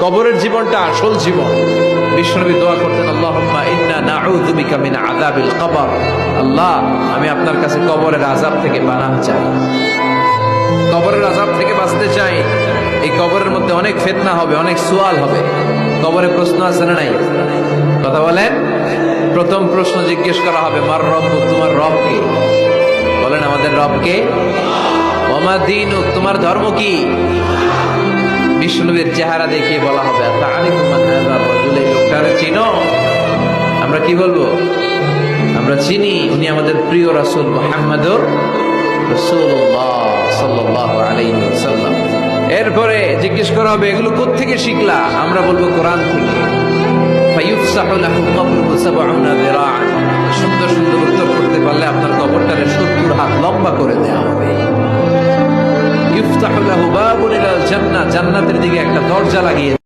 কবরের জীবনটা আসল জীবন। বিশ্বনবী দোয়া করতেন, আল্লাহুম্মা ইন্না নাউযু বিকা মিন আযাবিল কবর। আল্লাহ, আমি আপনার কাছে কবরের আযাব থেকে পানাহ চাই, কবরের আযাব থেকে বাঁচতে চাই। এই কবরের মধ্যে অনেক ফিতনা হবে, অনেক সুয়াল হবে। কবরে প্রশ্ন আছে না নাই? কথা বলেন। প্রথম প্রশ্ন জিজ্ঞেস করা হবে, মার রব্বুক, তোমার রব কে? বলেন, আমাদের রব কে? ওয়া মা দীনুক, তোমার ধর্ম কি? বিশ্বনবীর চেহারা দেখিয়ে বলা হবে, তাআরিফু মান হাযা রাজুল, এই লোকটারে চিনো? আমরা কি বলবো? আমরা চিনি, উনি আমাদের প্রিয় রাসূল মুহাম্মদুর রাসূলুল্লাহ সাল্লাল্লাহু আলাইহি ওয়াসাল্লাম। এরপরে জিজ্ঞেস করা হবে, এগুলো কোত্থেকে শিখলা? আমরা বলবো কোরআন থেকে। ফায়ুফসাহু লাহু কবরুহু ৭০ যিরাআন, সুন্দর সুন্দর উত্তর করতে পারলে আপনার কবরটারে ৭০ হাত লম্বা করে দেয়া হবে। ইফতাহু লাহু বাবুন ইলাল জান্নাহ, জান্নাতের দিকে একটা দরজা লাগিয়ে